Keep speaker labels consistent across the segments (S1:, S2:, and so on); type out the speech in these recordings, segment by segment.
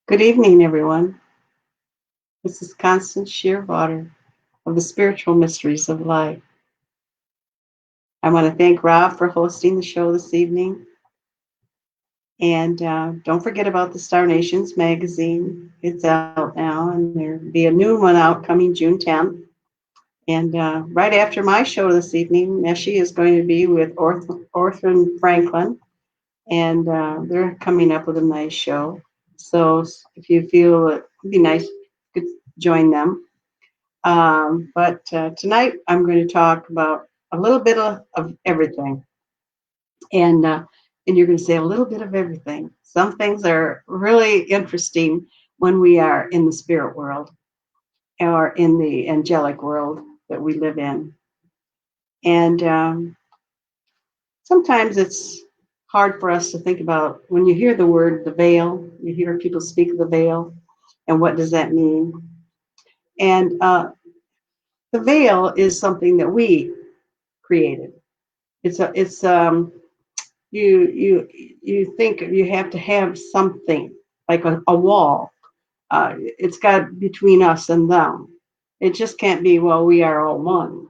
S1: Good evening, everyone. This is Constance Vawter of the Spiritual Mysteries of Life. I want to thank Rob for hosting the show this evening. And don't forget about the Star Nations magazine. It's out now, and there'll be a new one out coming June 10th. And right after my show this evening, Nessie is going to be with Orphan Franklin, and they're coming up with a nice show. So if you feel it would be nice, you could join them. But tonight I'm going to talk about a little bit of everything. And you're going to say a little bit of everything. Some things are really interesting when we are in the spirit world or in the angelic world that we live in. And sometimes it's hard for us to think about when you hear the word the veil, you hear people speak of the veil, and what does that mean? And the veil is something that we created. You think you have to have something like a wall. It's got between us and them. It just can't be, well, we are all one.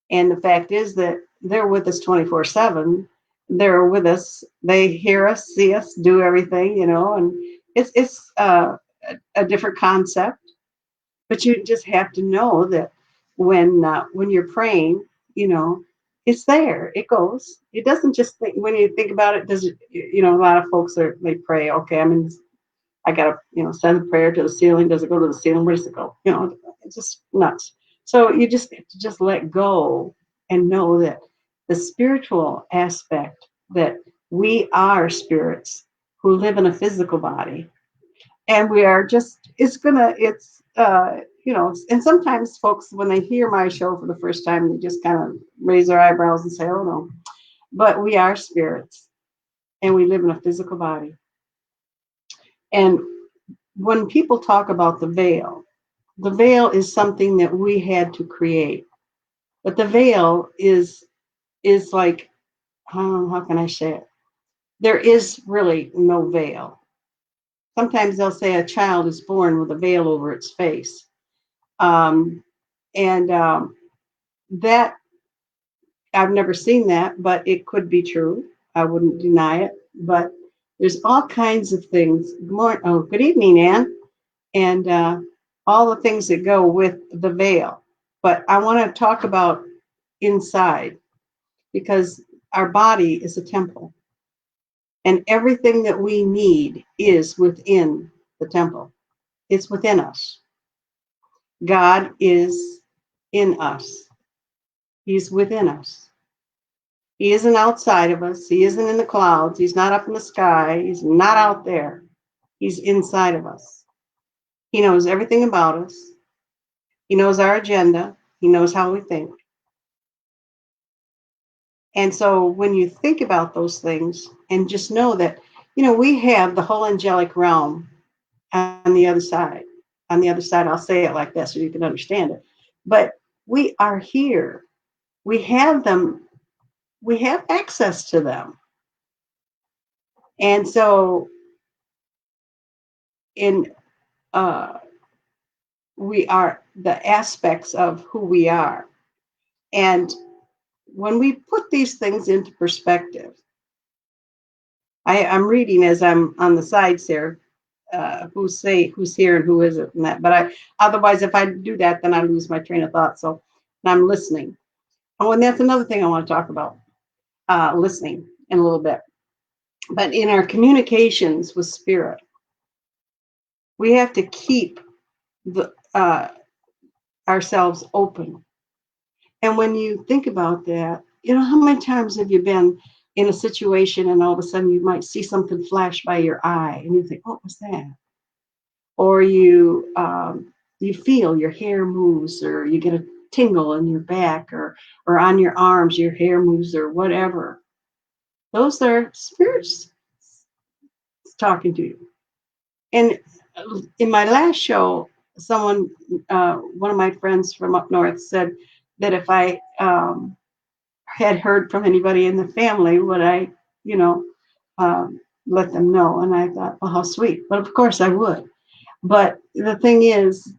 S1: And the fact is that they're with us 24/7. They're with us. They hear us, see us, do everything, and it's a different concept. But you just have to know that when you're praying, it's there. It goes. It doesn't just think, when you think about it. Does it? A lot of folks they pray. Okay, I gotta send a prayer to the ceiling. Does it go to the ceiling? Where does it go? It's just nuts. So you just have to just let go and know that the spiritual aspect, that we are spirits who live in a physical body, and we are just and sometimes folks, when they hear my show for the first time, they just kind of raise their eyebrows and say, oh no. But we are spirits, and we live in a physical body. And when people talk about the veil is something that we had to create. But the veil is like, how can I say it? There is really no veil. Sometimes they'll say a child is born with a veil over its face. And that, I've never seen that, but it could be true. I wouldn't deny it. But there's all kinds of things. Good evening, Ann. And all the things that go with the veil. But I want to talk about inside, because our body is a temple. And everything that we need is within the temple. It's within us. God is in us. He's within us. He isn't outside of us. He isn't in the clouds. He's not up in the sky. He's not out there. He's inside of us. He knows everything about us. He knows our agenda. He knows how we think. And so when you think about those things, and just know that, we have the whole angelic realm on the other side. On the other side, I'll say it like that so you can understand it. But we are here. We have them. We have access to them. And so we are the aspects of who we are. And when we put these things into perspective, I'm reading as I'm on the sides here, who's here and who isn't, and that. But otherwise, if I do that, then I lose my train of thought. So, and I'm listening. Oh, and that's another thing I want to talk about, listening in a little bit. But in our communications with spirit, we have to keep the ourselves open. And when you think about that, how many times have you been in a situation and all of a sudden you might see something flash by your eye and you think, what was that? Or you feel your hair moves, or you get a tingle in your back, or on your arms, your hair moves, or whatever. Those are spirits talking to you. And in my last show, one of my friends from up north said that if I had heard from anybody in the family, would I, you know, let them know? And I thought, well, how sweet. But of course I would. But the thing is,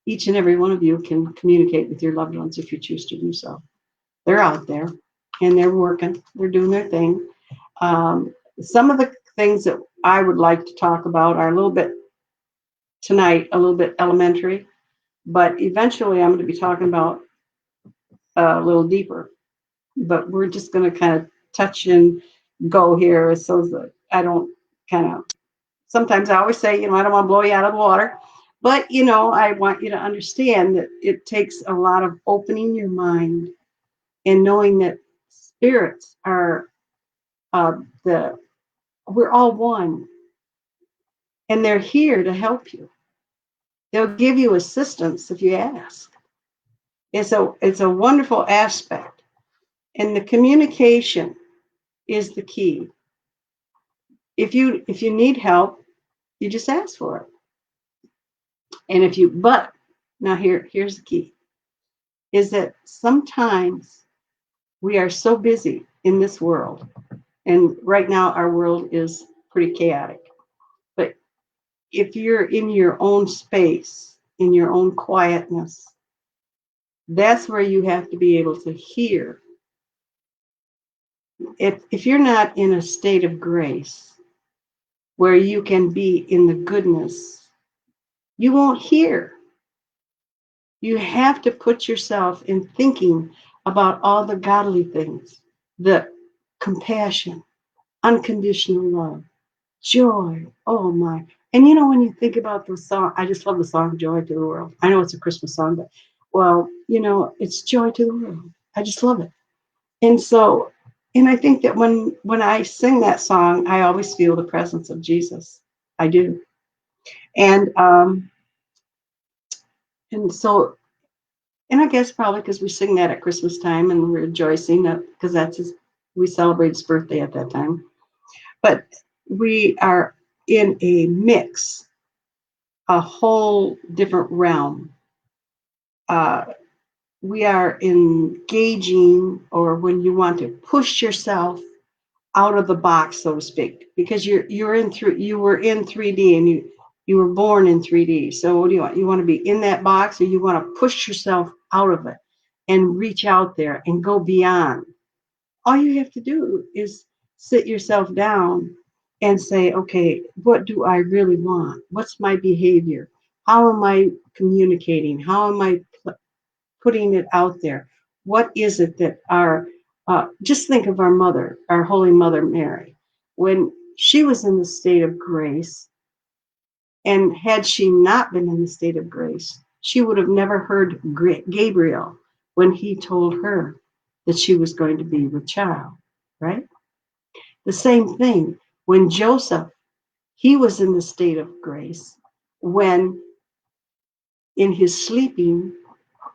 S1: each and every one of you can communicate with your loved ones if you choose to do so. They're out there and they're working, they're doing their thing. Some of the things that I would like to talk about are a little bit elementary, but eventually I'm going to be talking about a little deeper. But we're just going to kind of touch and go here so that I don't kind of, sometimes I always say, I don't want to blow you out of the water, but, I want you to understand that it takes a lot of opening your mind and knowing that spirits are we're all one, and they're here to help you. They'll give you assistance if you ask. It's a wonderful aspect, and the communication is the key. If you need help, you just ask for it. And but now here's the key, is that sometimes we are so busy in this world, and right now our world is pretty chaotic. But if you're in your own space, in your own quietness, that's where you have to be able to hear. If you're not in a state of grace where you can be in the goodness, you won't hear. You have to put yourself in thinking about all the godly things, the compassion, unconditional love, joy. Oh my. And when you think about the song, I just love the song Joy to the World. I know it's a Christmas song, but it's joy to the world. I just love it. And I think that when I sing that song, I always feel the presence of Jesus. I do. And and so and I guess probably because we sing that at Christmas time and we're rejoicing because we celebrate his birthday at that time. But we are in a mix, a whole different realm. Uh, we are engaging, or when you want to push yourself out of the box, so to speak, because you were in 3D and you were born in 3D. So what do you want? You want to be in that box, or you want to push yourself out of it and reach out there and go beyond? All you have to do is sit yourself down and say, okay, what do I really want? What's my behavior? How am I communicating? How am I putting it out there? What is it that just think of our mother, our Holy Mother Mary, when she was in the state of grace, and had she not been in the state of grace, she would have never heard Gabriel when he told her that she was going to be with child, right? The same thing when Joseph, he was in the state of grace when in his sleeping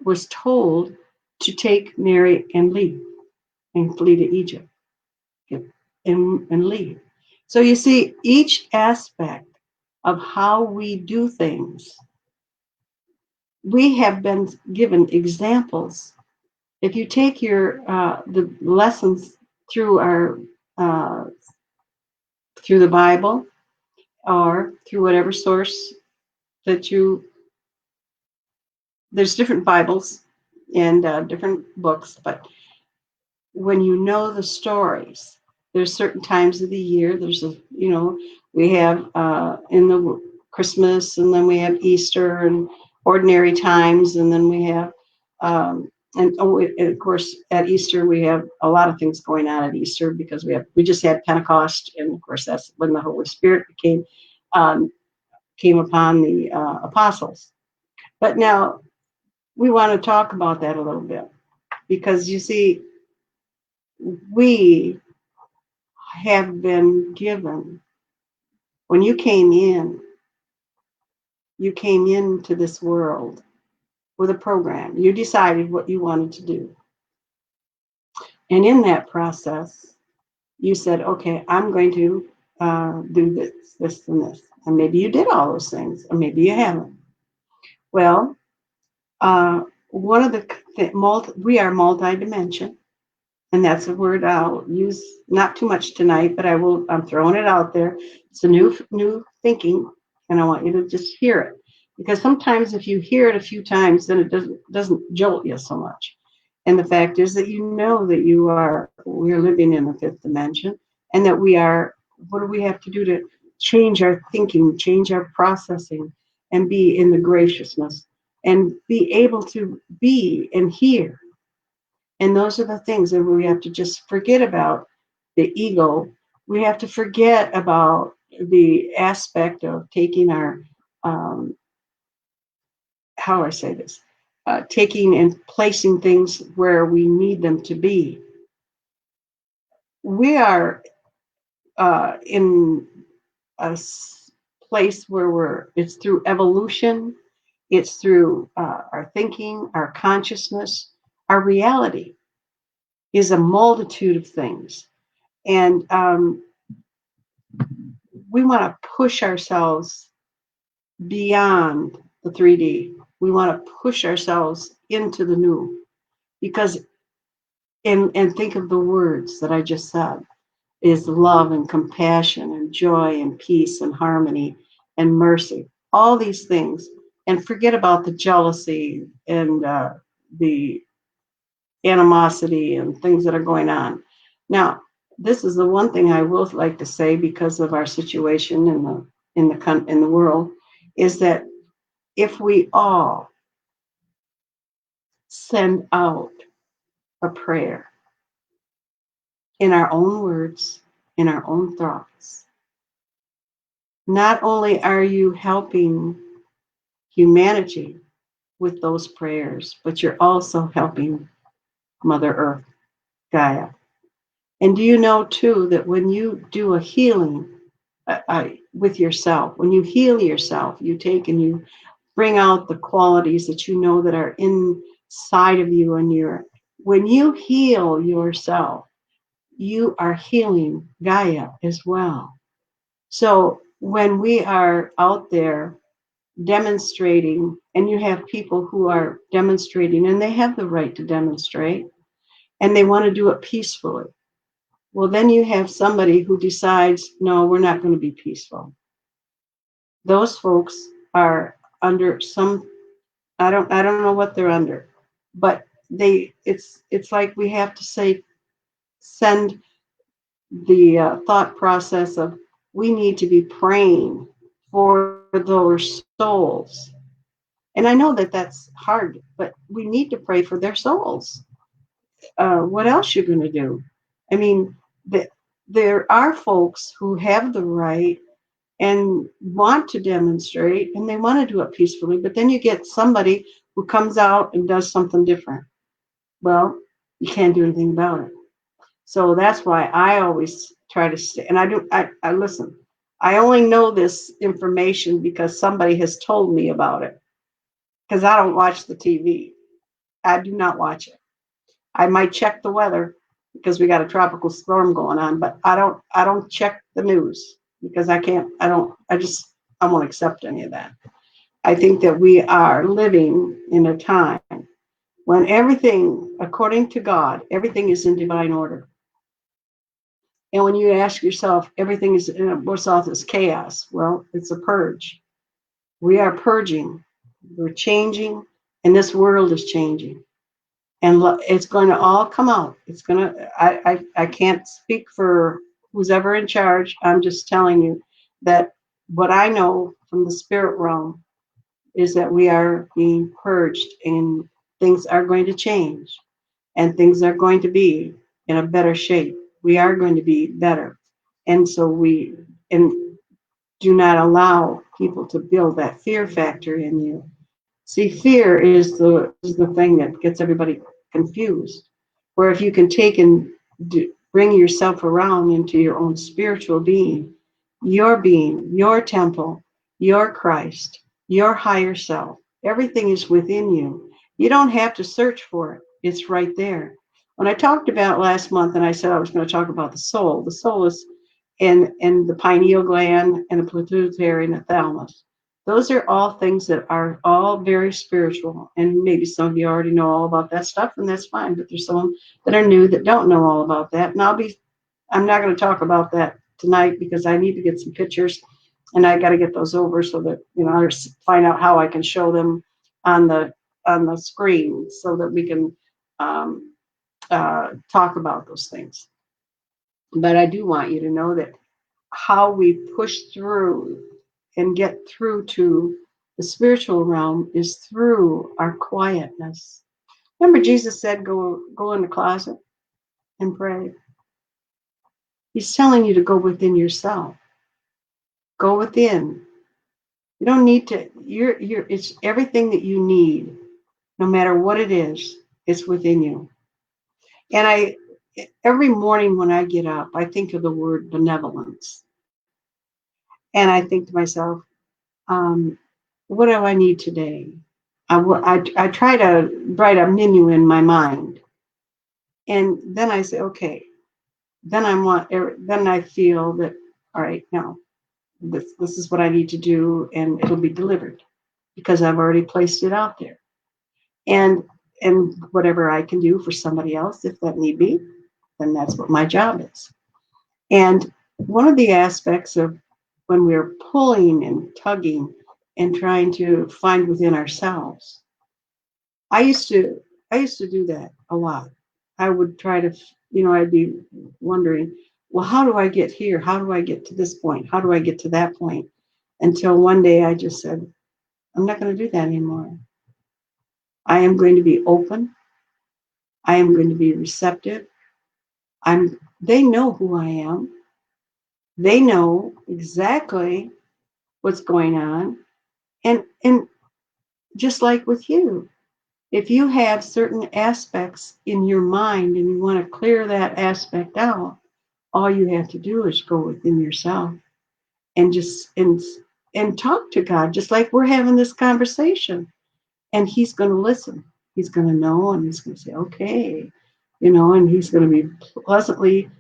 S1: was told to take Mary and leave and flee to Egypt and leave. So you see, each aspect of how we do things, we have been given examples. If you take the lessons through uh, through the Bible or through whatever source that there's different Bibles and different books, but when you know the stories, There's certain times of the year. We have in the Christmas, and then we have Easter and ordinary times, and then we have, and of course at Easter we have a lot of things going on at Easter because we just had Pentecost, and of course that's when the Holy Spirit um, came upon the apostles. But now we want to talk about that a little bit because you see, we have been given, when you came into this world with a program. You decided what you wanted to do. And in that process, you said, okay, I'm going to do this, and this. And maybe you did all those things, or maybe you haven't. Well, one of we are multi-dimension. And that's a word I'll use not too much tonight, but I'm throwing it out there. It's a new thinking, and I want you to just hear it. Because sometimes if you hear it a few times, then it doesn't jolt you so much. And the fact is that you know that we're living in the fifth dimension, and that what do we have to do to change our thinking, change our processing, and be in the graciousness, and be able to be and hear. And those are the things that we have to just forget about the ego. We have to forget about the aspect of taking our, how do I say this, taking and placing things where we need them to be. We are in a place where it's through evolution, it's through our thinking, our consciousness, our reality is a multitude of things. And we want to push ourselves beyond the 3D. We want to push ourselves into the new, because and think of the words that I just said, is love and compassion and joy and peace and harmony and mercy, all these things. And forget about the jealousy and the animosity and things that are going on. Now, this is the one thing I will like to say, because of our situation in the world, is that if we all send out a prayer in our own words, in our own thoughts, not only are you helping humanity with those prayers, but you're also helping Mother Earth, Gaia. And do you know too that when you do a healing with yourself, when you heal yourself, you take and you bring out the qualities that you know that are inside of you, and when you heal yourself, you are healing Gaia as well. So when we are out there demonstrating, and you have people who are demonstrating, and they have the right to demonstrate, and they want to do it peacefully. Well, then you have somebody who decides, no, we're not going to be peaceful. Those folks are under some, I don't know what they're under, but it's like we have to send the thought process of, we need to be praying for those souls. And I know that that's hard, but we need to pray for their souls. What else you're going to do? I mean, there are folks who have the right and want to demonstrate, and they want to do it peacefully, but then you get somebody who comes out and does something different. Well, you can't do anything about it. So that's why I always try to stay. And I listen. I only know this information because somebody has told me about it. Because I don't watch the TV. I do not watch it. I might check the weather because we got a tropical storm going on, but I don't check the news because I can't. I won't accept any of that. I think that we are living in a time when everything, according to God, everything is in divine order. And when you ask yourself, everything is what's off is chaos. Well, it's a purge. We are purging. We're changing, and this world is changing. and it's going to all come out. It's going to, I can't speak for who's ever in charge. I'm just telling you that what I know from the spirit realm is that we are being purged and things are going to change and things are going to be in a better shape. We are going to be better. And so and do not allow people to build that fear factor in you. See, fear is the thing that gets everybody confused. Where if you can take and bring yourself around into your own spiritual being, your temple, your Christ, your higher self, everything is within you. You don't have to search for it. It's right there. When I talked about last month, and I said I was going to talk about the soul is in the pineal gland and the pituitary and the thalamus. Those are all things that are all very spiritual. And maybe some of you already know all about that stuff, and that's fine. But there's some that are new that don't know all about that. And I'm not going to talk about that tonight because I need to get some pictures and I got to get those over so that, I find out how I can show them on the screen so that we can talk about those things. But I do want you to know that how we push through and get through to the spiritual realm is through our quietness. Remember, Jesus said, go in the closet and pray. He's telling you to go within yourself. Go within. You don't need to, it's everything that you need, no matter what it is, it's within you. And every morning when I get up, I think of the word benevolence. And I think to myself, what do I need today? I try to write a menu in my mind. And then I say, okay, then I feel that, all right, now this is what I need to do, and it'll be delivered because I've already placed it out there. And whatever I can do for somebody else, if that need be, then that's what my job is. And one of the aspects of when we're pulling and tugging and trying to find within ourselves, I used to do that a lot. I would try to, I'd be wondering, well, how do I get here? How do I get to this point? How do I get to that point? Until one day I just said, I'm not going to do that anymore. I am going to be open. I am going to be receptive. They know who I am. They know exactly what's going on. And just like with you, if you have certain aspects in your mind and you want to clear that aspect out, all you have to do is go within yourself and just and talk to God, just like we're having this conversation. And he's going to listen. He's going to know, and he's going to say, okay, and he's going to be pleasantly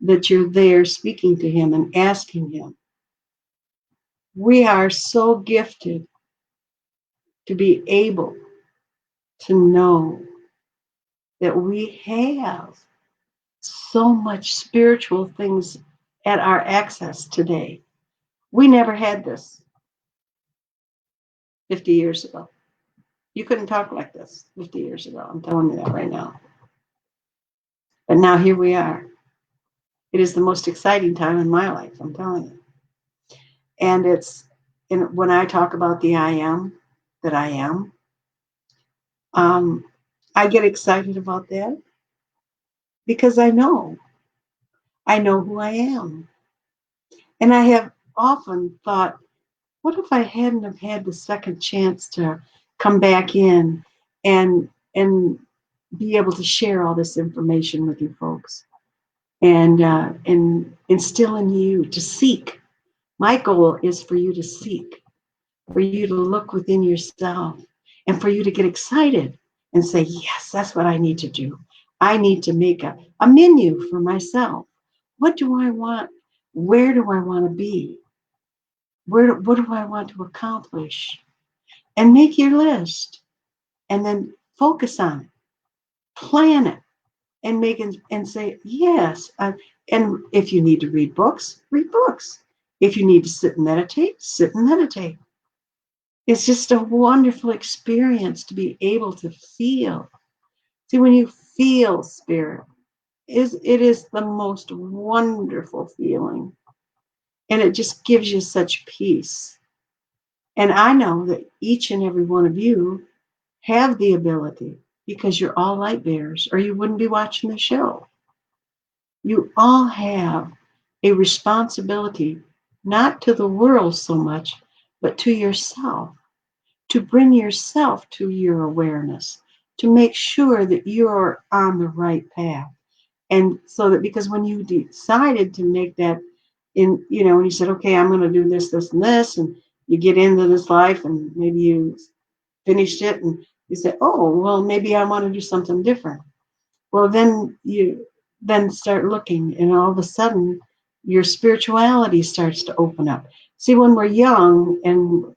S1: that you're there speaking to him and asking him. We are so gifted to be able to know that we have so much spiritual things at our access today. We never had this 50 years ago. You couldn't talk like this 50 years ago. I'm telling you that right now. But now here we are. It is the most exciting time in my life, I'm telling you. And when I talk about the I am that I am, I get excited about that because I know who I am. And I have often thought, what if I hadn't have had the second chance to come back in and be able to share all this information with you folks and instill in you to seek. My goal is for you to seek, for you to look within yourself, and for you to get excited and say, yes, that's what I need to do. I need to make a menu for myself. What do I want? Where do I want to be? What do I want to accomplish? And make your list and then focus on it, plan it, and make it and say, yes. And if you need to read books, read books. If you need to sit and meditate, sit and meditate. It's just a wonderful experience to be able to feel. See, when you feel spirit, it is the most wonderful feeling. And it just gives you such peace. And I know that each and every one of you have the ability, because you're all light bearers, or you wouldn't be watching the show. You all have a responsibility, not to the world so much, but to yourself, to bring yourself to your awareness, to make sure that you're on the right path. And so that, because when you decided to make that, when you said, okay, I'm going to do this, this, and this, and you get into this life, and maybe you finished it, and you say, oh, well, maybe I want to do something different. Well, then you then start looking, and all of a sudden your spirituality starts to open up. See, when we're young and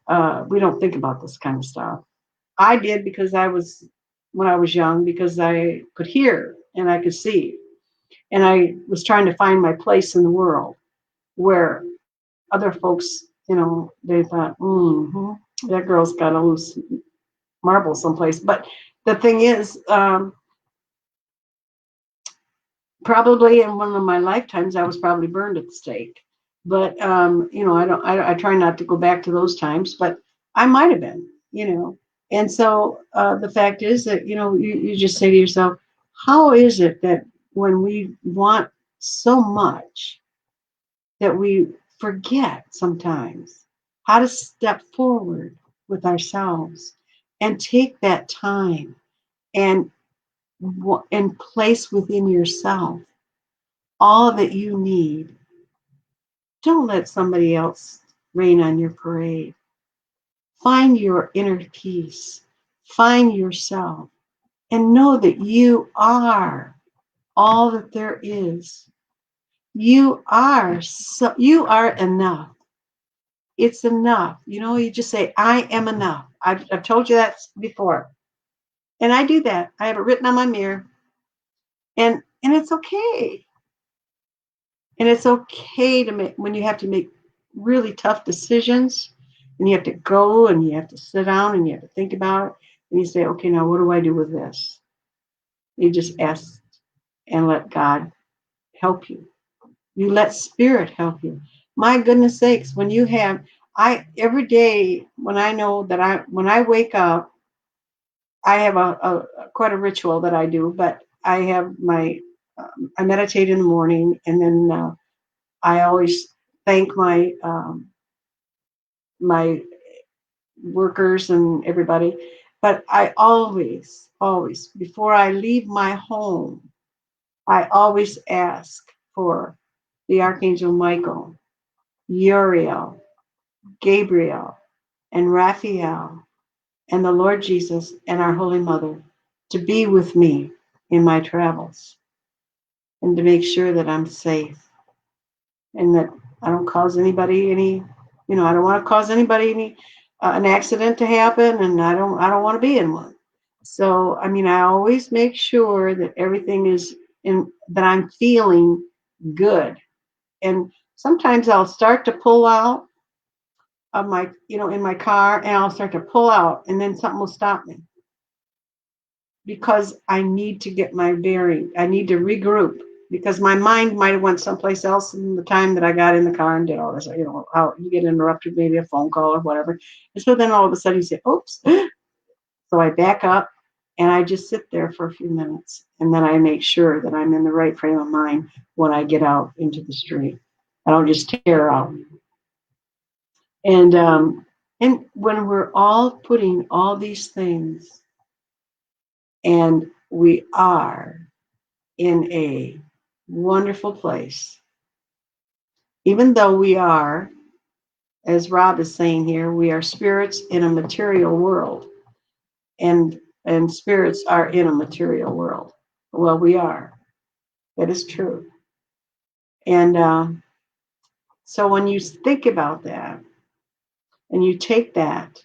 S1: we don't think about this kind of stuff. I did, because when I was young, because I could hear and I could see, and I was trying to find my place in the world, where other folks, they thought, that girl's got a loose marble someplace. But the thing is, probably in one of my lifetimes, I was probably burned at the stake. But I try not to go back to those times, but I might have been. And so the fact is that you just say to yourself, how is it that when we want so much, that we forget sometimes how to step forward with ourselves and take that time and place within yourself all that you need. Don't let somebody else rain on your parade. Find your inner peace. Find yourself and know that you are all that there is. You are enough. It's enough. You just say, I am enough. I've told you that before. And I do that. I have it written on my mirror. And it's okay. And it's okay to make, when you have to make really tough decisions, and you have to go and you have to sit down and you have to think about it, and you say, okay, now what do I do with this? You just ask and let God help you. You let spirit help you. My goodness sakes, when you have, every day when I know that when I wake up, I have a quite a ritual that I do, but I have I meditate in the morning, and then I always thank my workers and everybody. But I always, always, before I leave my home, I always ask for the Archangel Michael, Uriel, Gabriel, and Raphael, and the Lord Jesus and our Holy Mother to be with me in my travels, and to make sure that I'm safe, and that I don't cause anybody I don't want to cause anybody an accident to happen, and I don't want to be in one. So, I always make sure that everything is that I'm feeling good. And sometimes I'll start to pull out of my, in my car, and I'll start to pull out, and then something will stop me, because I need to get my bearing. I need to regroup, because my mind might have went someplace else in the time that I got in the car and did all this. How you get interrupted, maybe a phone call or whatever. And so then all of a sudden you say, oops. So I back up and I just sit there for a few minutes, and then I make sure that I'm in the right frame of mind when I get out into the street. I don't just tear out. And when we're all putting all these things, and we are in a wonderful place, even though we are, as Rob is saying here, we are spirits in a material world, and spirits are in a material world. Well, we are. That is true. And so when you think about that, and you take that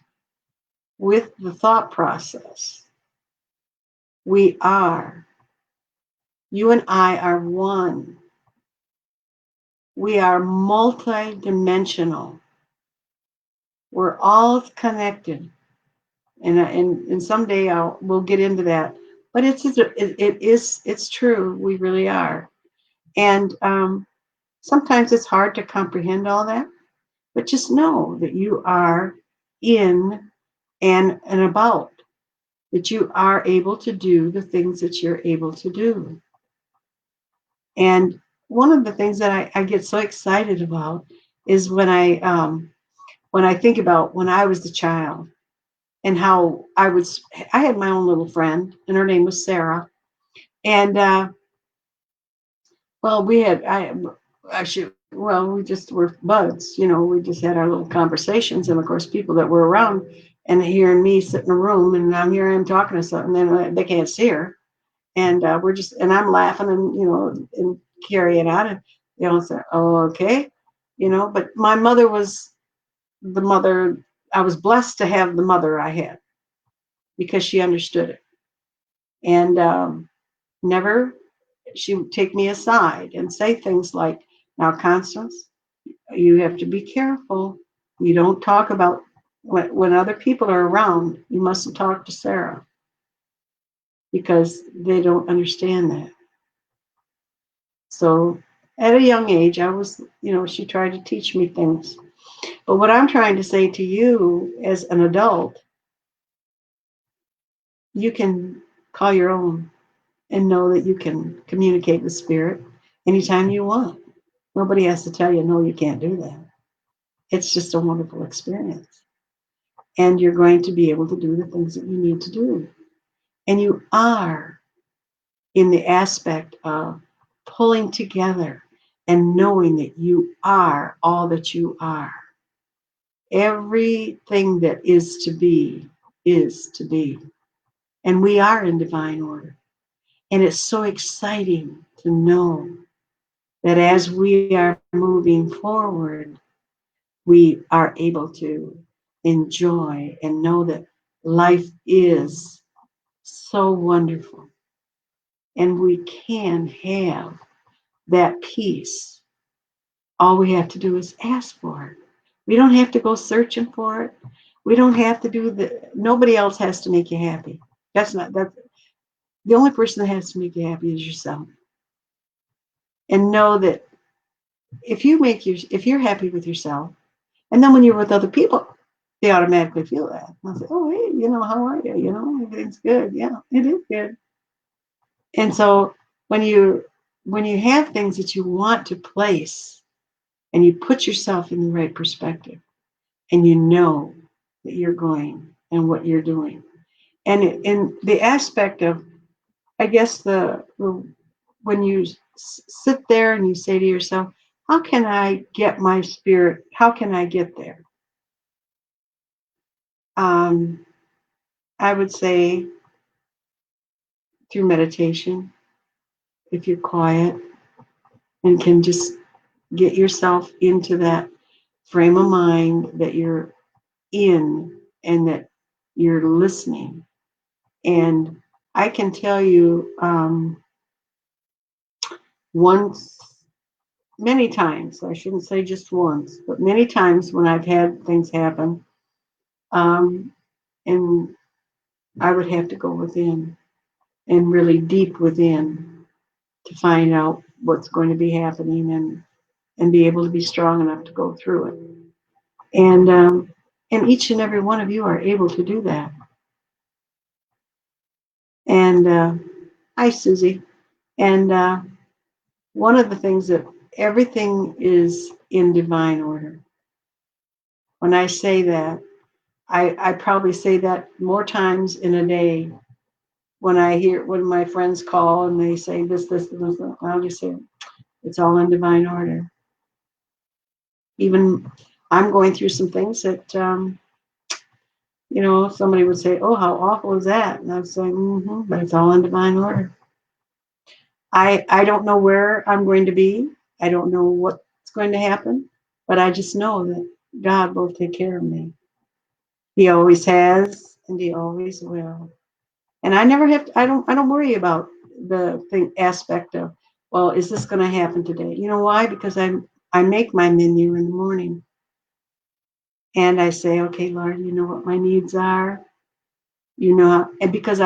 S1: with the thought process, we are. You and I are one. We are multidimensional. We're all connected. And someday we'll get into that. But it's true. We really are. And sometimes it's hard to comprehend all that, but just know that you are in and about, that you are able to do the things that you're able to do. And one of the things that I get so excited about is when I think about when I was the child and how I had my own little friend, and her name was Sarah. And well, we just were buds, we just had our little conversations. And of course, people that were around and hearing me sit in a room, and I'm here, I'm talking to something, and they can't see her. And and I'm laughing and carrying on. And say, oh, okay. But my mother was the mother. I was blessed to have the mother I had because she understood it. And never, she would take me aside and say things like, now, Constance, you have to be careful. You don't talk about when other people are around, you mustn't talk to Sarah because they don't understand that. So at a young age, she tried to teach me things. But what I'm trying to say to you as an adult, you can call your own and know that you can communicate with spirit anytime you want. Nobody has to tell you, no, you can't do that. It's just a wonderful experience. And you're going to be able to do the things that you need to do. And you are in the aspect of pulling together and knowing that you are all that you are. Everything that is to be is to be. And we are in divine order. And it's so exciting to know that as we are moving forward, we are able to enjoy and know that life is so wonderful. And we can have that peace. All we have to do is ask for it. We don't have to go searching for it. We don't have to nobody else has to make you happy. That's the only person that has to make you happy is yourself. And know that if you're happy with yourself, and then when you're with other people, they automatically feel that. They'll say, oh, hey, how are you? Everything's good. Yeah, it is good. And so when you have things that you want to place and you put yourself in the right perspective and you know that you're going and what you're doing. And in the aspect of, I guess, when you sit there and you say to yourself, how can I get my spirit? How can I get there? I would say through meditation, if you're quiet and can just get yourself into that frame of mind that you're in and that you're listening. And I can tell you once, many times, I shouldn't say just once, but many times when I've had things happen, and I would have to go within and really deep within to find out what's going to be happening and be able to be strong enough to go through it. And each and every one of you are able to do that. And hi, Susie. And one of the things that everything is in divine order. When I say that, I probably say that more times in a day when my friends call and they say this, I'll just say, it's all in divine order. Even I'm going through some things that, somebody would say, oh, how awful is that? And I'd say, but it's all in divine order. I don't know where I'm going to be. I don't know what's going to happen, but I just know that God will take care of me. He always has, and he always will. And I never have to, I don't worry about the aspect of, well, is this going to happen today? You know why? Because I make my menu in the morning. And I say, okay, Lord, you know what my needs are. And because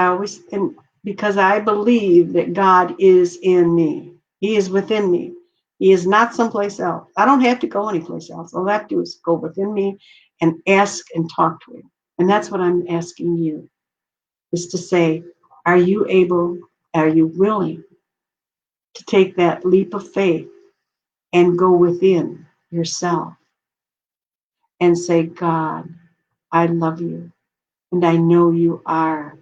S1: because I believe that God is in me. He is within me. He is not someplace else. I don't have to go anyplace else. All I have to do is go within me and ask and talk to him. And that's what I'm asking you, is to say, are you able, are you willing to take that leap of faith and go within yourself and say, God, I love you and I know you are.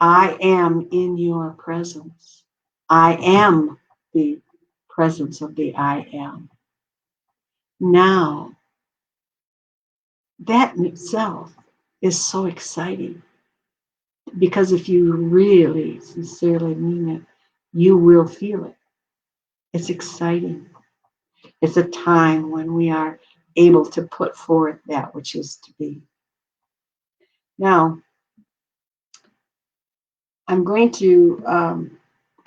S1: I am in your presence. I am the presence of the I am. Now, that in itself is so exciting, because if you really sincerely mean it, you will feel it. It's exciting. It's a time when we are able to put forth that which is to be. Now, I'm going to,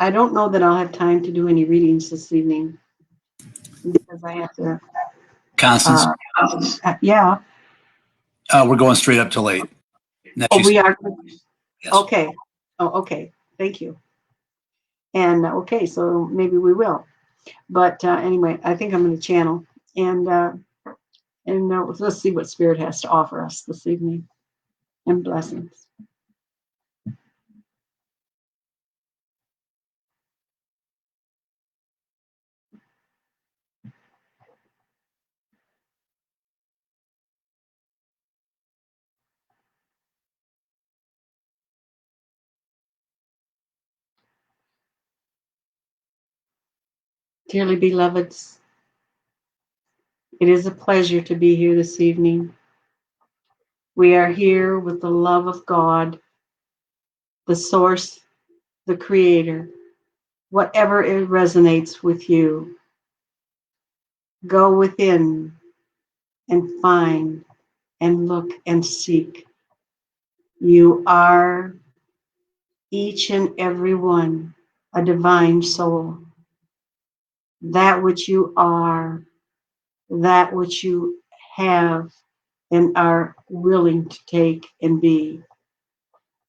S1: I don't know that I'll have time to do any readings this evening because I have to,
S2: Constance,
S1: yeah.
S2: we're going straight up till 8.
S1: Oh, we are?
S2: Yes.
S1: Okay. Oh, okay. Thank you. And okay, so maybe we will. But anyway, I think I'm going to channel. And let's see what Spirit has to offer us this evening. And blessings. Dearly beloveds, it is a pleasure to be here this evening. We are here with the love of God, the source, the creator. Whatever it resonates with you, go within and find and look and seek. You are each and every one a divine soul. That which you are, that which you have and are willing to take and be.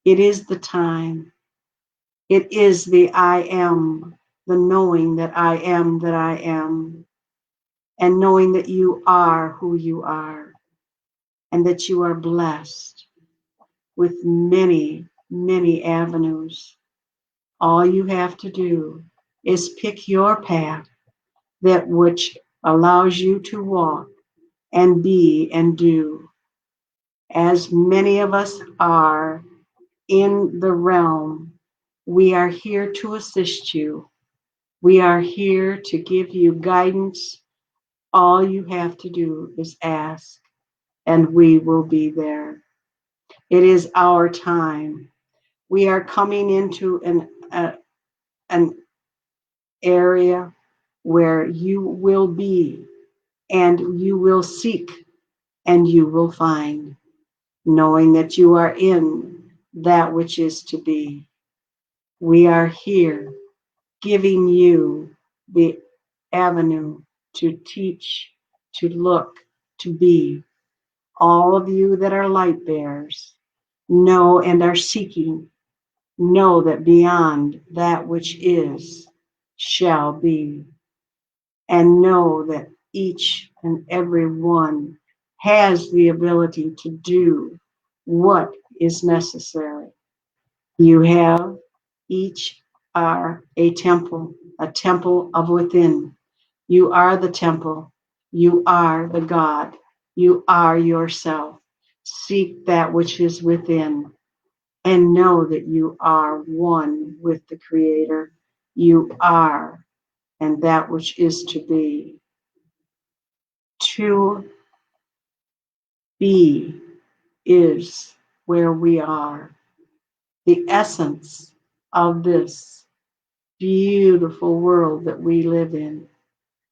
S1: It is the time. It is the I am, the knowing that I am that I am, and knowing that you are who you are, and that you are blessed with many, many avenues. All you have to do is pick your path, that which allows you to walk and be and do. As many of us are in the realm, we are here to assist you. We are here to give you guidance. All you have to do is ask, and we will be there. It is our time. We are coming into an area where you will be, and you will seek, and you will find, knowing that you are in that which is to be. We are here giving you the avenue to teach, to look, to be. All of you that are light bearers know and are seeking, know that beyond that which is shall be, and know that each and every one has the ability to do what is necessary. You have each are a temple of within. You are the temple. You are the God. You are yourself. Seek that which is within and know that you are one with the Creator. You are, and that which is to be. To be is where we are, the essence of this beautiful world that we live in.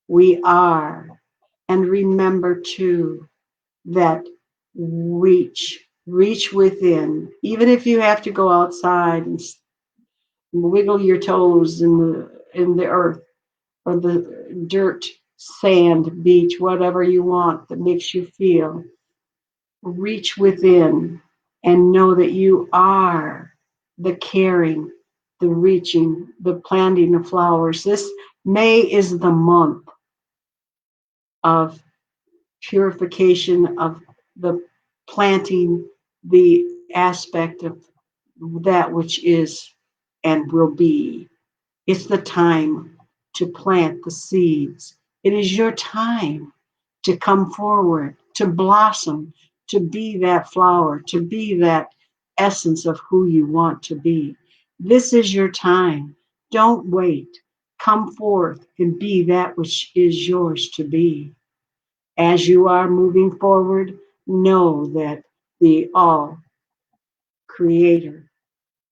S1: We are. And remember too that reach within, even if you have to go outside and wiggle your toes in the earth or the dirt, sand, beach, whatever you want that makes you feel. Reach within and know that you are the caring, the reaching, the planting of flowers. This May is the month of purification, of the planting, the aspect of that which is and will be. It's the time to plant the seeds. It is your time to come forward, to blossom, to be that flower, to be that essence of who you want to be. This is your time. Don't wait. Come forth and be that which is yours to be. As you are moving forward, know that the all creator,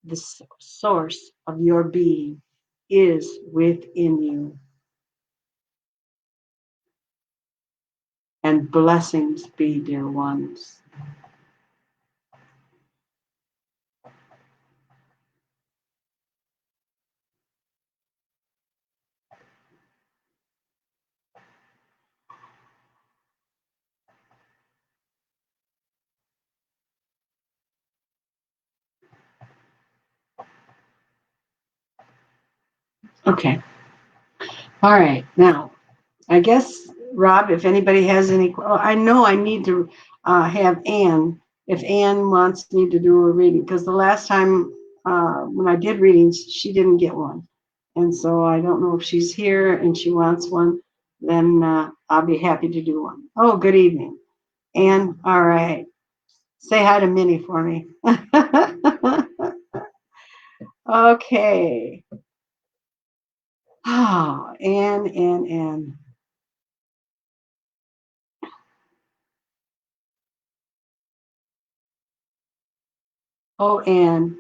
S1: the source of your being, is within you. And blessings be, dear ones. Okay. All right. Now, I guess, Rob, if anybody has any, I know I need to have Anne, if Anne wants me to do a reading, because the last time when I did readings, she didn't get one. And so I don't know if she's here and she wants one, then I'll be happy to do one. Oh, good evening. Anne, all right. Say hi to Minnie for me. Okay. Oh, Anne. Oh, Anne,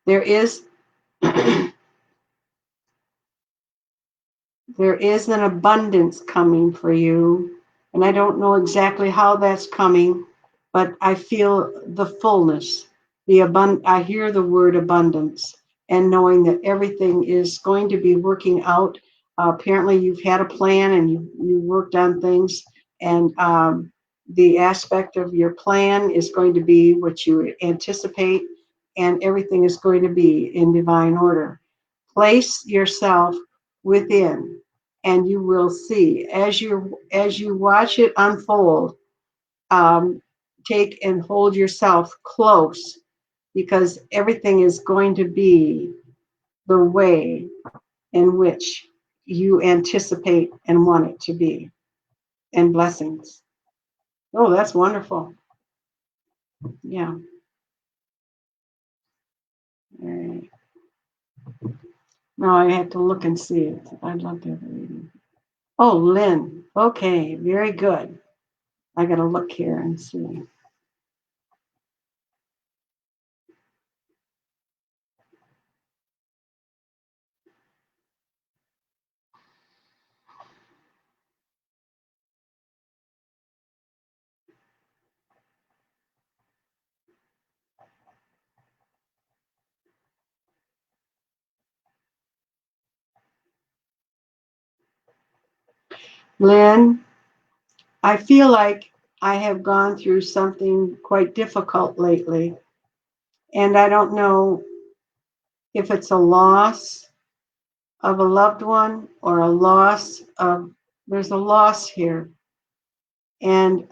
S1: there is there is an abundance coming for you. And I don't know exactly how that's coming, but I feel the fullness, I hear the word abundance, and knowing that everything is going to be working out. Apparently you've had a plan and you worked on things, and the aspect of your plan is going to be what you anticipate, and everything is going to be in divine order. Place yourself within, and you will see as you watch it unfold. Take and hold yourself close, because everything is going to be the way in which you anticipate and want it to be. And blessings. Oh, that's wonderful. Yeah. All right. Now I have to look and see it. I'd love to have a reading. Oh, Lynn. Okay, very good. I got to look here and see. Lynn, I feel like I have gone through something quite difficult lately, and I don't know if it's a loss of a loved one or a loss of, there's a loss here. And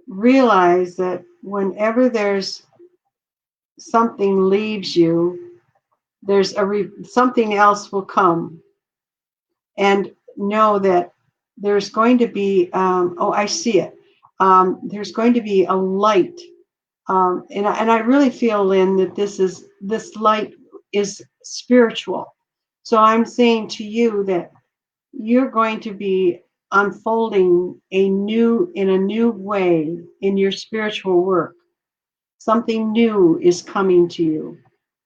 S1: realize that whenever there's something leaves you, there's something else will come. And know that there's going to be, I see it. There's going to be a light. And I really feel, Lynn, that this light is spiritual. So I'm saying to you that you're going to be unfolding in a new way in your spiritual work. Something new is coming to you.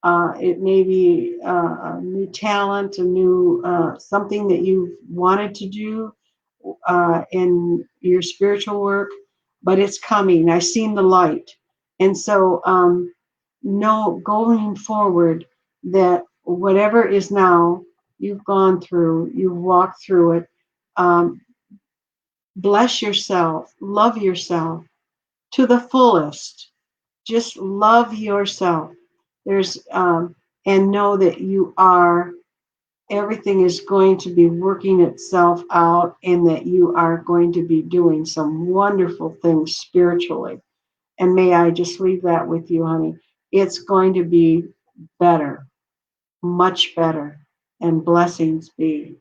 S1: It may be a new talent, a new something that you've wanted to do in your spiritual work, but it's coming. I've seen the light. And so know going forward that whatever is now, you've gone through, you've walked through it. Um, Bless yourself, love yourself to the fullest. Just love yourself. There's and know that you are. Everything is going to be working itself out, and that you are going to be doing some wonderful things spiritually. And may I just leave that with you, honey? It's going to be better, much better, and blessings be.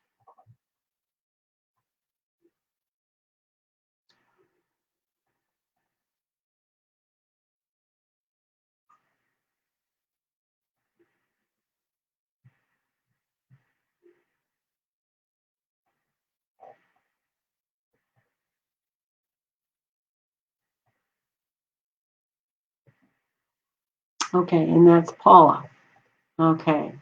S1: Okay, and that's Paula. Okay.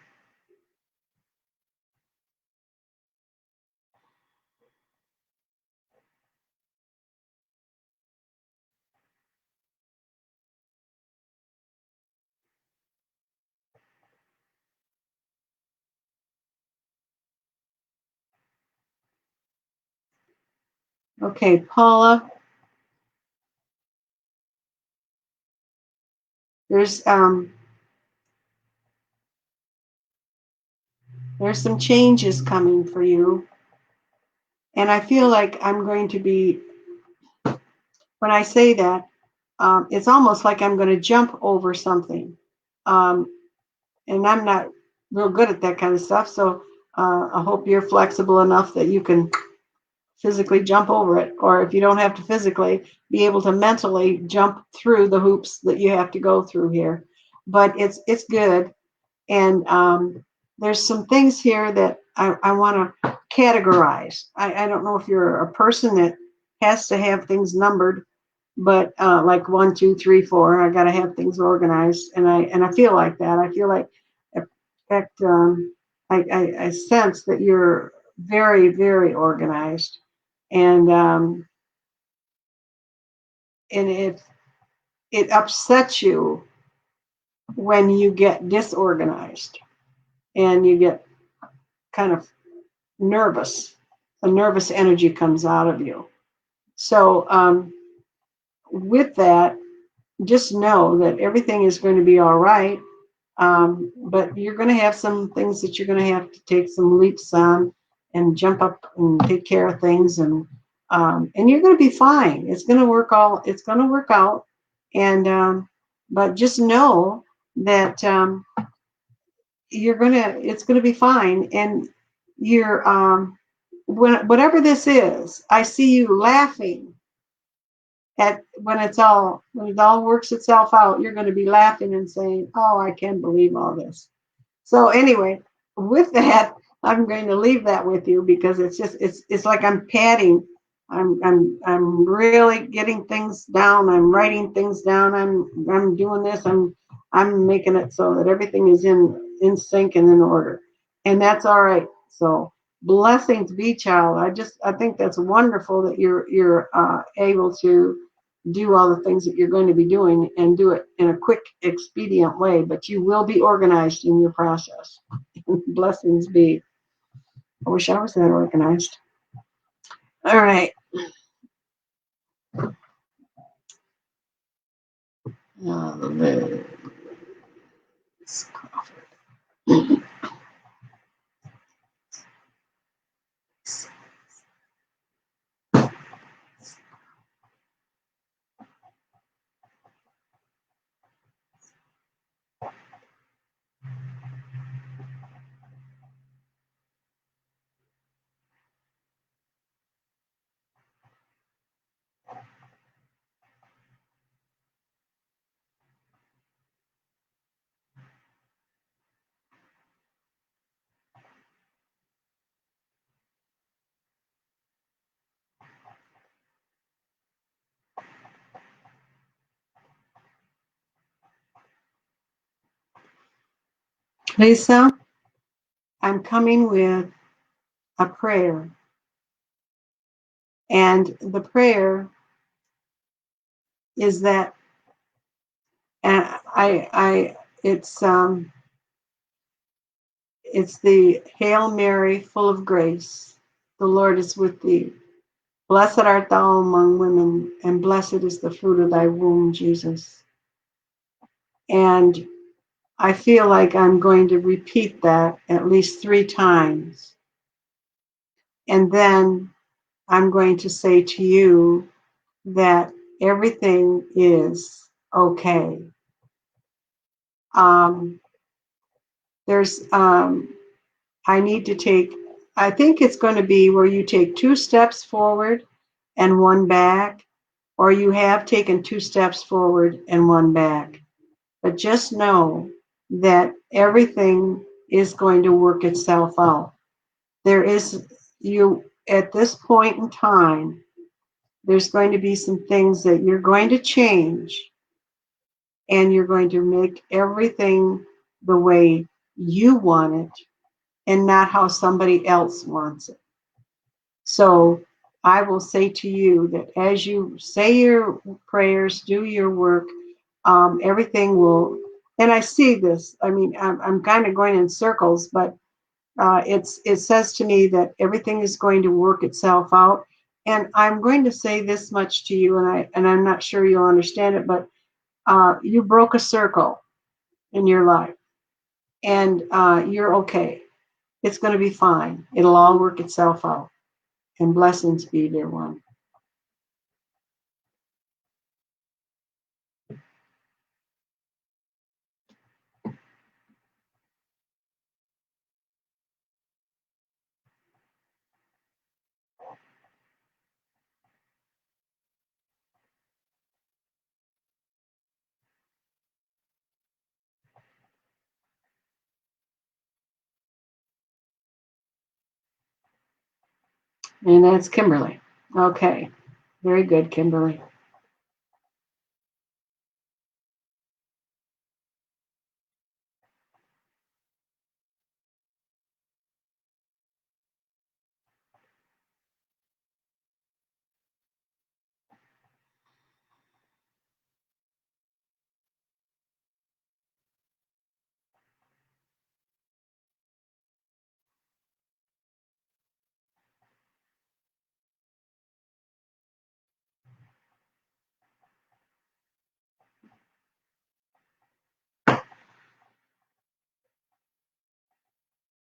S1: Okay, Paula, there's some changes coming for you. And I feel like I'm going to be, when I say that, it's almost like I'm going to jump over something. Um, and I'm not real good at that kind of stuff. So I hope you're flexible enough that you can physically jump over it, or if you don't have to physically, be able to mentally jump through the hoops that you have to go through here. But it's good. And there's some things here that I want to categorize. I don't know if you're a person that has to have things numbered, but like 1, 2, 3, 4, I got to have things organized, and I feel like that. I feel like, in fact, I sense that you're very, very organized, and it upsets you when you get disorganized and you get kind of nervous. A nervous energy comes out of you. So with that, just know that everything is going to be all right. But you're going to have some things that you're going to have to take some leaps on and jump up and take care of things, and you're going to be fine. It's going to work all. It's going to work out, and but just know that it's going to be fine, and you're whatever this is. I see you laughing at when it all works itself out. You're going to be laughing and saying, "Oh, I can't believe all this." So anyway, with that, I'm going to leave that with you, because it's like I'm padding. I'm really getting things down. I'm writing things down. I'm doing this. I'm making it so that everything is in sync and in order, and that's all right. So blessings be, child. I think that's wonderful that you're able to do all the things that you're going to be doing, and do it in a quick, expedient way, but you will be organized in your process. Blessings be. I wish I was that organized. All right. Liz Crawford. Lisa, I'm coming with a prayer, and the prayer is that, and it's the Hail Mary, full of grace. The Lord is with thee. Blessed art thou among women, and blessed is the fruit of thy womb, Jesus. And I feel like I'm going to repeat that at least 3 times. And then I'm going to say to you that everything is okay. There's, I need to take, I think it's going to be where you take 2 steps forward and 1 back, or you have taken 2 steps forward and 1 back. But just know that everything is going to work itself out. There is, you, at this point in time, there's going to be some things that you're going to change, and you're going to make everything the way you want it and not how somebody else wants it. So I will say to you that as you say your prayers, do your work, everything will, and I see this, I mean, I'm kind of going in circles, but it says to me that everything is going to work itself out. And I'm going to say this much to you, and I'm not sure you'll understand it, but you broke a circle in your life, and you're okay. It's going to be fine. It'll all work itself out. And blessings be, dear one. And that's Kimberly. Okay. Very good, Kimberly.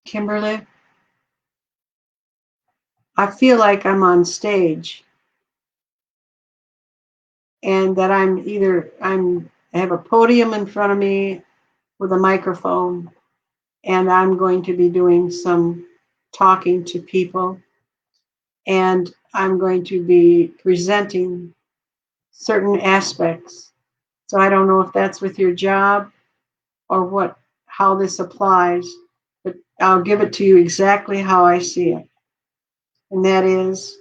S1: Kimberly, I feel like I'm on stage, and that I have a podium in front of me with a microphone, and I'm going to be doing some talking to people, and I'm going to be presenting certain aspects. So I don't know if that's with your job or what, how this applies, but I'll give it to you exactly how I see it. And that is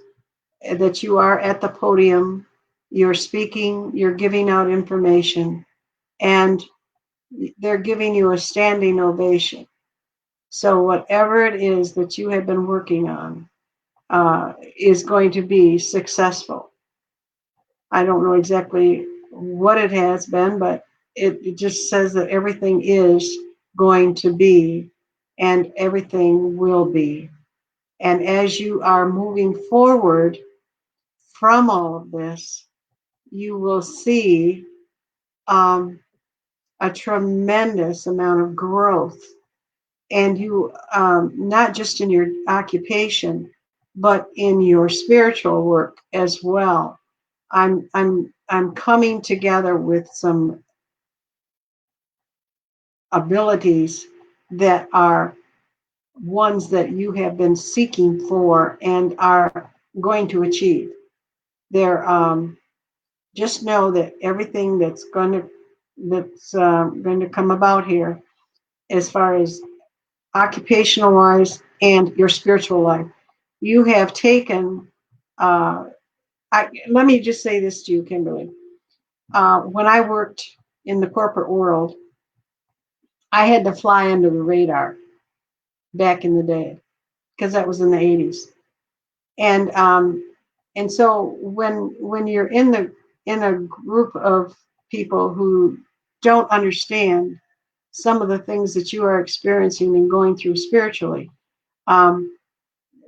S1: that you are at the podium, you're speaking, you're giving out information, and they're giving you a standing ovation. So whatever it is that you have been working on is going to be successful. I don't know exactly what it has been, but it just says that everything is going to be, and everything will be. And as you are moving forward from all of this, you will see a tremendous amount of growth. And you, not just in your occupation, but in your spiritual work as well. I'm coming together with some abilities that are ones that you have been seeking for and are going to achieve. They're just know that everything that's going to come about here, as far as occupational wise and your spiritual life, you have taken. Let me just say this to you, Kimberly. When I worked in the corporate world, I had to fly under the radar back in the day because that was in the 80s. And so when you're in a group of people who don't understand some of the things that you are experiencing and going through spiritually, um,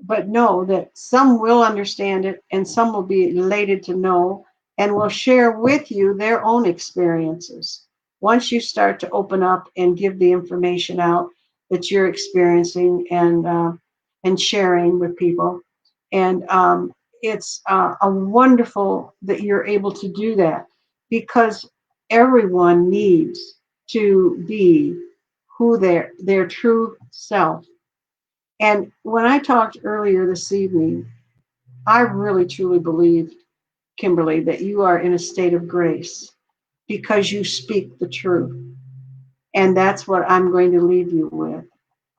S1: but know that some will understand it and some will be elated to know and will share with you their own experiences. once you start to open up and give the information out that you're experiencing and sharing with people, and it's a wonderful that you're able to do that, because everyone needs to be who their true self. And when I talked earlier this evening, I really truly believe, Kimberly, that you are in a state of grace because you speak the truth. And that's what I'm going to leave you with.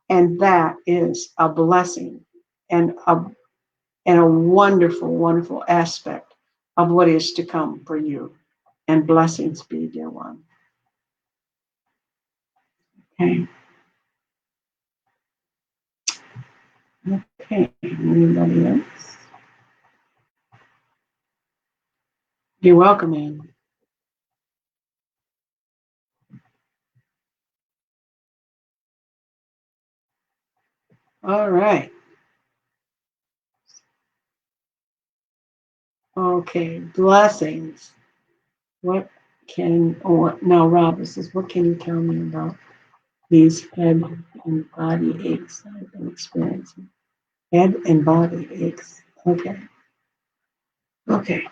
S1: And that is a blessing and a wonderful, wonderful aspect of what is to come for you. And blessings be, dear one. Okay. Okay. Anybody else? You're welcome, Anne. All right. Okay. Blessings. What can, or now Rob says, what can you tell me about these head and body aches I've been experiencing? Head and body aches. Okay. Okay.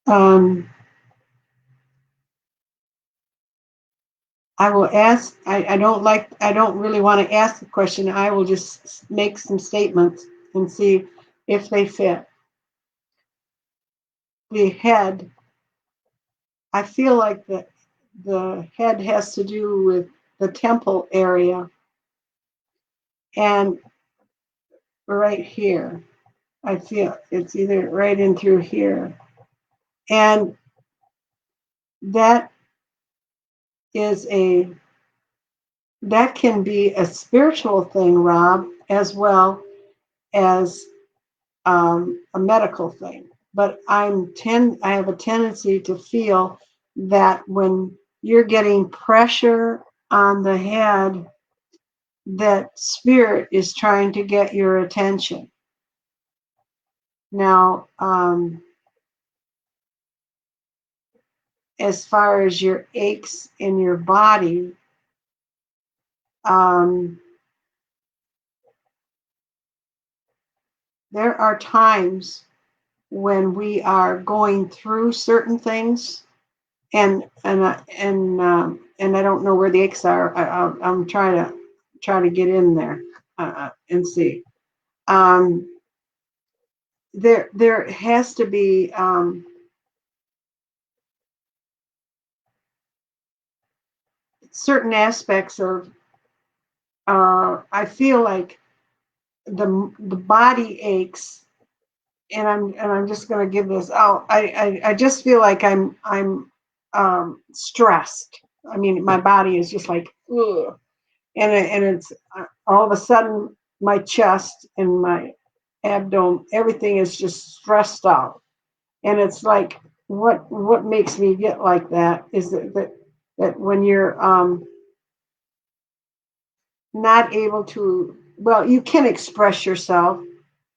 S1: Um, I will ask, I don't really want to ask the question. I will just make some statements and see if they fit. The head, I feel like the head has to do with the temple area and right here. I feel it's either right in through here. And that is that can be a spiritual thing, Rob, as well as a medical thing. But I have a tendency to feel that when you're getting pressure on the head, that spirit is trying to get your attention. Now, as far as your aches in your body, there are times when we are going through certain things, and I don't know where the aches are. I'm trying to get in there and see. There has to be certain aspects of. I feel like the body aches, and I'm just going to give this out. I just feel like I'm stressed. I mean, my body is just like, ugh. And it's all of a sudden my chest and my abdomen, everything is just stressed out. And it's like, what makes me get like that is that when you're not able to, well, you can express yourself,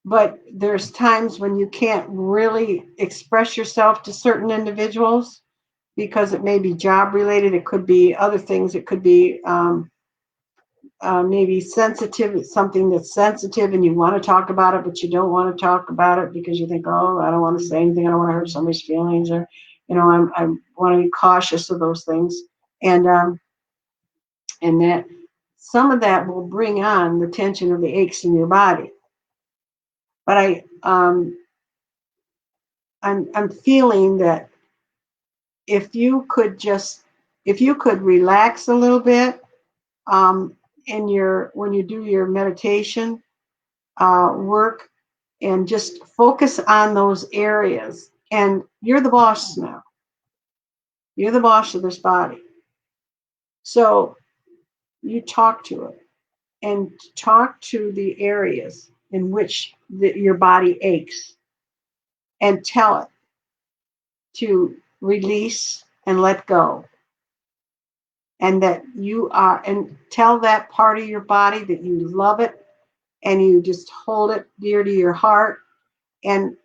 S1: but there's times when you can't really express yourself to certain individuals because it may be job related. It could be other things. It could be maybe sensitive, something that's sensitive and you want to talk about it, but you don't want to talk about it because you think, oh, I don't want to say anything. I don't want to hurt somebody's feelings, or, I want to be cautious of those things. And that some of that will bring on the tension of the aches in your body. But I'm feeling that if you could relax a little bit in when you do your meditation work, and just focus on those areas. And you're the boss now. You're the boss of this body. So you talk to it and talk to the areas in which your body aches and tell it to release and let go. And that you are, and tell that part of your body that you love it and you just hold it dear to your heart. And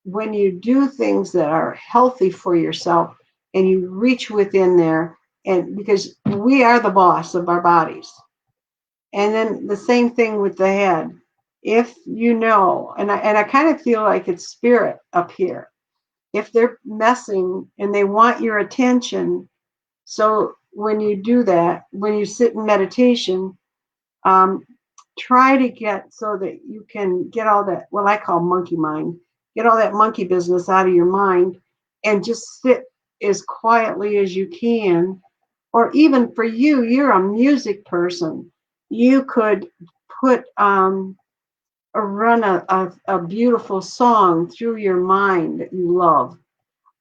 S1: when you do things that are healthy for yourself and you reach within there, and because we are the boss of our bodies. And then the same thing with the head. If you know, and I kind of feel like it's spirit up here. If they're messing and they want your attention, so when you do that, when you sit in meditation, um, try to get so that you can get all that, what I call monkey mind, get all that monkey business out of your mind and just sit as quietly as you can. Or even for you, you're a music person. You could put or run a beautiful song through your mind that you love,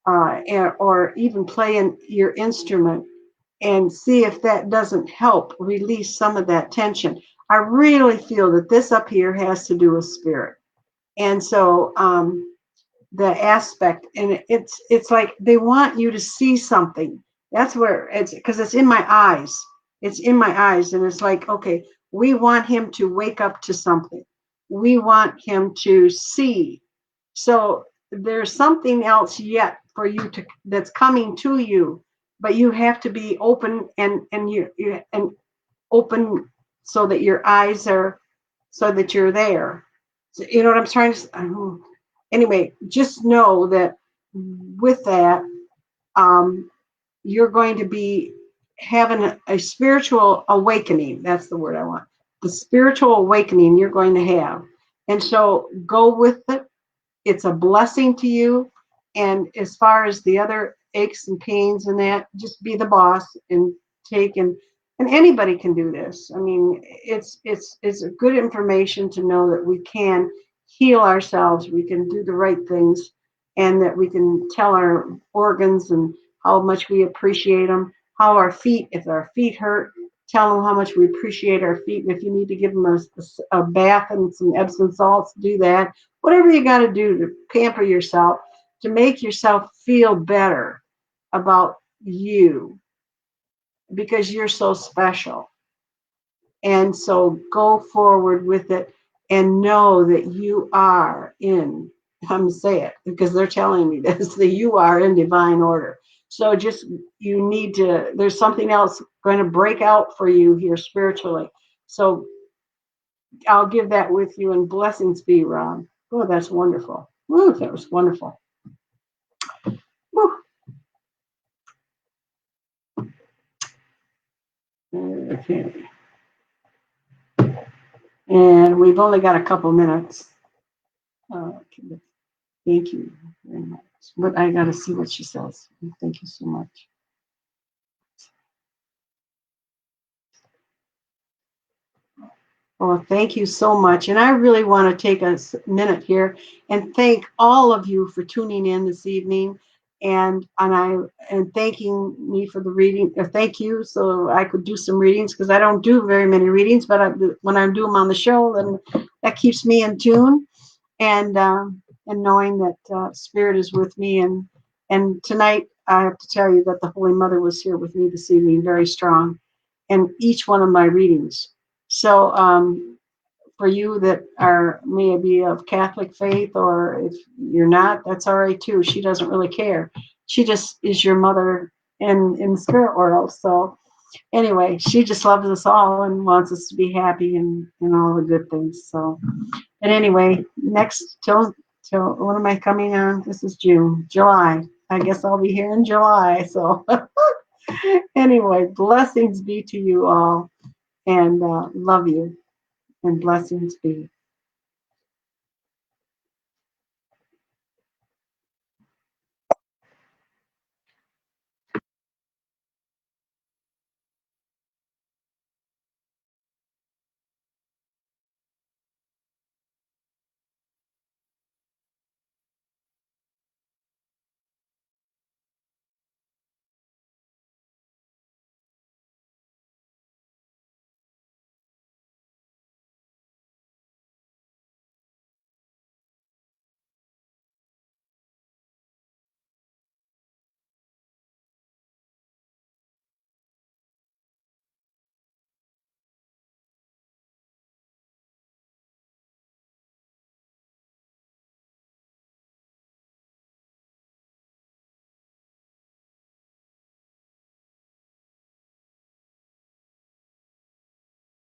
S1: or even play in your instrument and see if that doesn't help release some of that tension. I really feel that this up here has to do with spirit. And so the aspect, and it's like they want you to see something. That's where it's, because it's in my eyes. It's in my eyes. And it's like, okay, we want him to wake up to something. We want him to see. So there's something else yet for you to, that's coming to you, but you have to be open and open so that your eyes are, so that you're there. So, you know what I'm trying to say? Anyway, just know that with that, um, you're going to be having a spiritual awakening. That's the word I want. The spiritual awakening you're going to have. And so go with it. It's a blessing to you. And as far as the other aches and pains and that, just be the boss and take, and anybody can do this. I mean, it's a good information to know that we can heal ourselves, we can do the right things, and that we can tell our organs and how much we appreciate them. How our feet, if our feet hurt, tell them how much we appreciate our feet. And if you need to give them a bath and some Epsom salts, do that. Whatever you got to do to pamper yourself, to make yourself feel better about you, because you're so special. And so go forward with it and know that you are in, I'm going to say it because they're telling me this, that you are in divine order. So just, you need to, there's something else going to break out for you here spiritually. So I'll give that with you, and blessings be, Rob. Oh, that's wonderful. Woo, that was wonderful. Woo. Okay. And we've only got a couple minutes. Okay. Thank you very much. But I got to see what she says. Thank you so much. Well, thank you so much. And I really want to take a minute here and thank all of you for tuning in this evening, and thanking me for the reading. Thank you, so I could do some readings, because I don't do very many readings, but when I do them on the show, then that keeps me in tune, and knowing that Spirit is with me. And tonight, I have to tell you that the Holy Mother was here with me this evening, very strong, in each one of my readings. So for you that are maybe of Catholic faith, or if you're not, that's all right too. She doesn't really care. She just is your mother in the spirit world. So anyway, she just loves us all and wants us to be happy and all the good things. So, but anyway, next till when am I coming on? This is June, July. I guess I'll be here in July. So anyway, blessings be to you all, and love you, and blessings be.